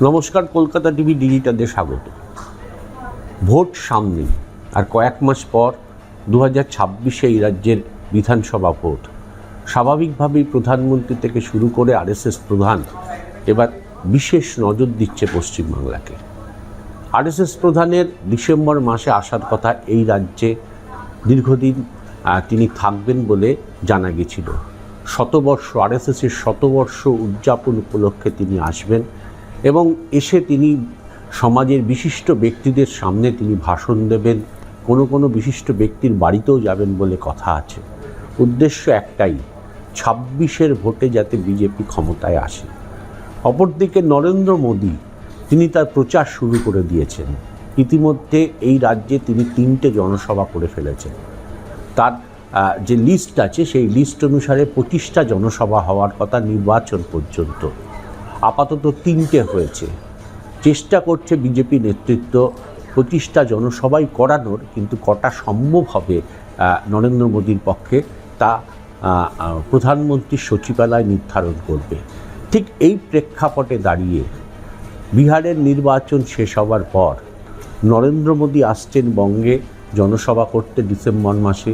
নমস্কার, কলকাতা টিভি ডিজিটালে স্বাগত। ভোট সামনে, আর কয়েক মাস পর 2026-এ এই রাজ্যের বিধানসভা ভোট। স্বাভাবিকভাবেই প্রধানমন্ত্রী থেকে শুরু করে আরএসএস প্রধান এবার বিশেষ নজর দিচ্ছে পশ্চিমবাংলাকে। আরএসএস প্রধানের ডিসেম্বর মাসে আসার কথা এই রাজ্যে, দীর্ঘদিন তিনি থাকবেন বলে জানা গেছিল। শতবর্ষ আরএসএসের শতবর্ষ উদযাপন উপলক্ষে তিনি আসবেন এবং এসে তিনি সমাজের বিশিষ্ট ব্যক্তিদের সামনে তিনি ভাষণ দেবেন, কোনো বিশিষ্ট ব্যক্তির বাড়িতেও যাবেন বলে কথা আছে। উদ্দেশ্য একটাই, 26-এর ভোটে যাতে বিজেপি ক্ষমতায় আসে। অপরদিকে নরেন্দ্র মোদী তিনি তার প্রচার শুরু করে দিয়েছেন। ইতিমধ্যে এই রাজ্যে তিনি 3টে জনসভা করে ফেলেছেন। তার যে লিস্ট আছে সেই লিস্ট অনুসারে 25টা জনসভা হওয়ার কথা নির্বাচন পর্যন্ত। আপাতত 3টে হয়েছে। চেষ্টা করছে বিজেপি নেতৃত্ব 25টা জনসভাই করানোর, কিন্তু কটা সম্ভব হবে নরেন্দ্র মোদীর পক্ষে তা প্রধানমন্ত্রীর সচিবালয় নির্ধারণ করবে। ঠিক এই প্রেক্ষাপটে দাঁড়িয়ে বিহারের নির্বাচন শেষ হওয়ার পর নরেন্দ্র মোদী আসছেন বঙ্গে জনসভা করতে ডিসেম্বর মাসে।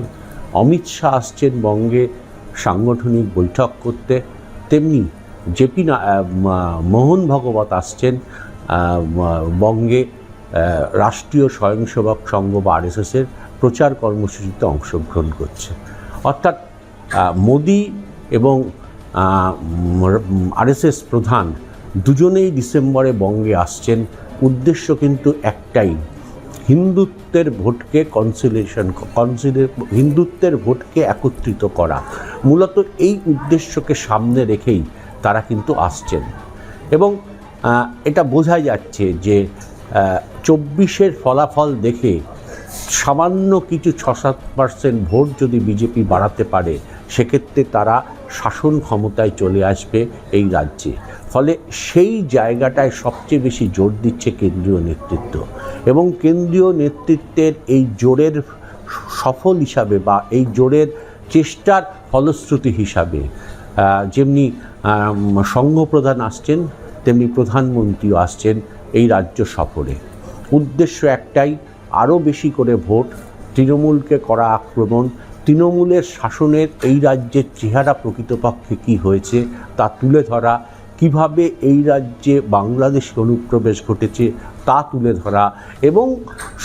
অমিত শাহ আসছেন বঙ্গে সাংগঠনিক বৈঠক করতে। তেমনি মোহন ভাগবত আসছেন বঙ্গে রাষ্ট্রীয় স্বয়ংসেবক সংঘ বা আরএসএসের প্রচার কর্মসূচিতে অংশগ্রহণ করছে। অর্থাৎ মোদী এবং আরএসএস প্রধান দুজনেই ডিসেম্বরে বঙ্গে আসছেন। উদ্দেশ্য কিন্তু একটাই, হিন্দুত্বের ভোটকে হিন্দুত্বের ভোটকে একত্রিত করা। মূলত এই উদ্দেশ্যকে সামনে রেখেই তারা কিন্তু আসছেন। এবং এটা বোঝা যাচ্ছে যে 24-এর ফলাফল দেখে সামান্য কিছু 6-7% ভোট যদি বিজেপি বাড়াতে পারে, সেক্ষেত্রে তারা শাসন ক্ষমতায় চলে আসবে এই রাজ্যে। ফলে সেই জায়গাটায় সবচেয়ে বেশি জোর দিচ্ছে কেন্দ্রীয় নেতৃত্ব। এবং কেন্দ্রীয় নেতৃত্বের এই জোরের সফল হিসাবে বা এই জোরের চেষ্টার ফলশ্রুতি হিসাবে যেমনি সংঘপ্রধান আসছেন, তেমনি প্রধানমন্ত্রীও আসছেন এই রাজ্য সফরে। উদ্দেশ্য একটাই, আরও বেশি করে ভোট, তৃণমূলকে করা আক্রমণ, তৃণমূলের শাসনের এই রাজ্যের চেহারা প্রকৃতপক্ষে কী হয়েছে তা তুলে ধরা, কিভাবে এই রাজ্যে বাংলাদেশে অনুপ্রবেশ ঘটেছে তা তুলে ধরা, এবং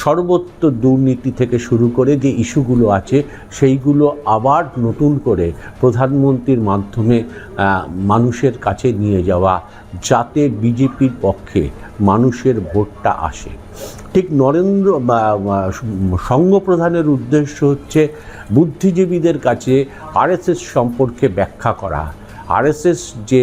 সর্বত্র দুর্নীতি থেকে শুরু করে যে ইস্যুগুলো আছে সেইগুলো আবার নতুন করে প্রধানমন্ত্রীর মাধ্যমে মানুষের কাছে নিয়ে যাওয়া, যাতে বিজেপির পক্ষে মানুষের ভোটটা আসে। ঠিক সংঘপ্রধানের উদ্দেশ্য হচ্ছে বুদ্ধিজীবীদের কাছে আরএসএস সম্পর্কে ব্যাখ্যা করা। আরএসএস যে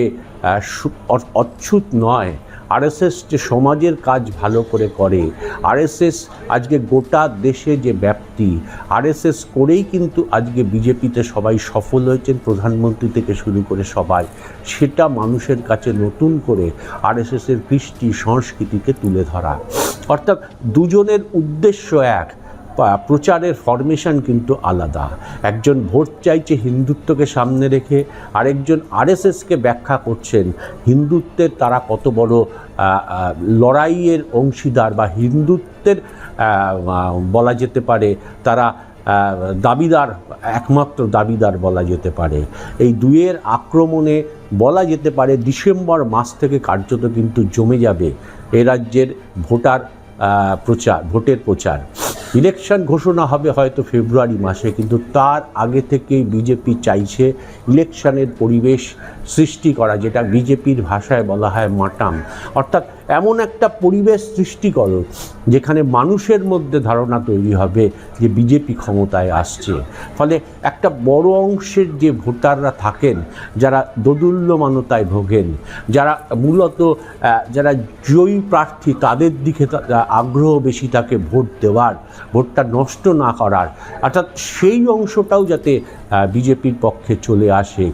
অচ্ছুত নয়, আরএসএস যে সমাজের কাজ ভালো করে, আরএসএস আজকে গোটা দেশে যে ব্যাপ্তি, আরএসএস করেই কিন্তু আজকে বিজেপিতে সবাই সফল হয়েছেন, প্রধানমন্ত্রী থেকে শুরু করে সবাই, সেটা মানুষের কাছে নতুন করে আরএসএসের কৃষ্টি সংস্কৃতিকে তুলে ধরা। অর্থাৎ দুজনের উদ্দেশ্য এক, প্রচারের ফরমেশন কিন্তু আলাদা। একজন ভোট চাইছে হিন্দুত্বকে সামনে রেখে, আরেকজন আরএসএসকে ব্যাখ্যা করছেন হিন্দুত্বের তারা কত বড় লড়াইয়ের অংশীদার, বা হিন্দুত্বের বলা যেতে পারে তারা দাবিদার, একমাত্র দাবিদার বলা যেতে পারে। এই দুয়ের আক্রমণে বলা যেতে পারে ডিসেম্বর মাস থেকে কার্যত কিন্তু জমে যাবে এ রাজ্যের ভোটের প্রচার। ইলেকশন ঘোষণা হবে হয়তো ফেব্রুয়ারি মাসে, কিন্তু তার আগে থেকেই বিজেপি চাইছে ইলেকশনের পরিবেশ সৃষ্টি করা, যেটা বিজেপির ভাষায় বলা হয় মাটাম। অর্থাৎ এমন একটা পরিবেশ সৃষ্টি করো যেখানে মানুষের মধ্যে ধারণা তৈরি হবে যে বিজেপি ক্ষমতায় আসছে। ফলে একটা বড় অংশের যে ভোটাররা থাকেন, যারা দোদুল্যমানতায় ভোগেন, যারা মূলত যারা জয়ী প্রার্থী তাদের দিকে আগ্রহ বেশি থাকে ভোট দেওয়ার, ভোটটা নষ্ট না করার, অর্থাৎ সেই অংশটাও যাতে বিজেপির পক্ষে চলে আসে,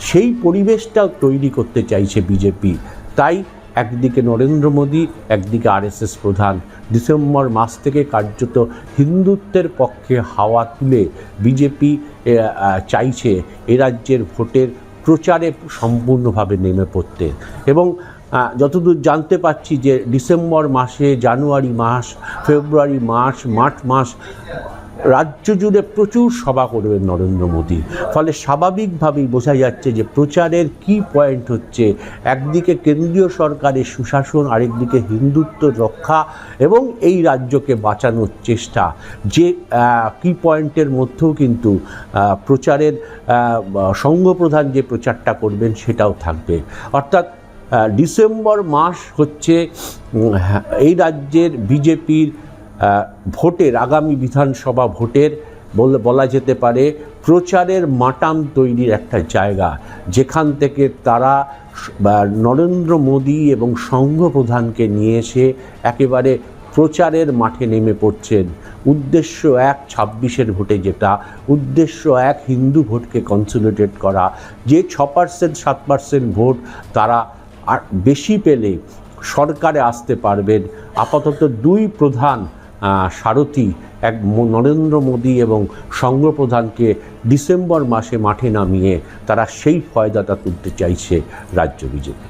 সেই পরিবেশটাও তৈরি করতে চাইছে বিজেপি। তাই একদিকে নরেন্দ্র মোদী, একদিকে আরএসএস প্রধান ডিসেম্বর মাস থেকে কার্যত হিন্দুত্বের পক্ষে হাওয়া তুলে বিজেপি চাইছে এ রাজ্যের ভোটের প্রচারে সম্পূর্ণভাবে নেমে পড়তে। এবং যতদূর জানতে পারছি যে ডিসেম্বর মাসে, জানুয়ারি মাস, ফেব্রুয়ারি মাস, মার্চ মাস রাজ্য জুড়ে প্রচুর সভা করবেন নরেন্দ্র মোদী। ফলে স্বাভাবিকভাবেই বোঝা যাচ্ছে যে প্রচারের কি পয়েন্ট হচ্ছে, একদিকে কেন্দ্রীয় সরকারের সুশাসন, আরেকদিকে হিন্দুত্ব রক্ষা এবং এই রাজ্যকে বাঁচানোর চেষ্টা। যে কি পয়েন্টের মধ্যেও কিন্তু প্রচারের সংঘপ্রধান যে প্রচারটা করবেন সেটাও থাকবে। অর্থাৎ ডিসেম্বর মাস হচ্ছে এই রাজ্যের বিজেপির ভোটের, আগামী বিধানসভা ভোটের বলা যেতে পারে প্রচারের মাটাম তৈরির একটা জায়গা, যেখান থেকে তারা নরেন্দ্র মোদী এবং সংঘপ্রধানকে নিয়ে এসে একেবারে প্রচারের মাঠে নেমে পড়ছেন। উদ্দেশ্য এক 26-এর ভোটে, যেটা উদ্দেশ্য এক হিন্দু ভোটকে কনসলিডেট করা। যে 6% 7% ভোট তারা আর বেশি পেলে সরকারে আসতে পারবেন। আপাতত দুই প্রধান সারথি, এক নরেন্দ্র মোদী এবং সংঘপ্রধানকে ডিসেম্বর মাসে মাঠে নামিয়ে তারা সেই ফয়দাটা তুলতে চাইছে রাজ্য বিজেপি।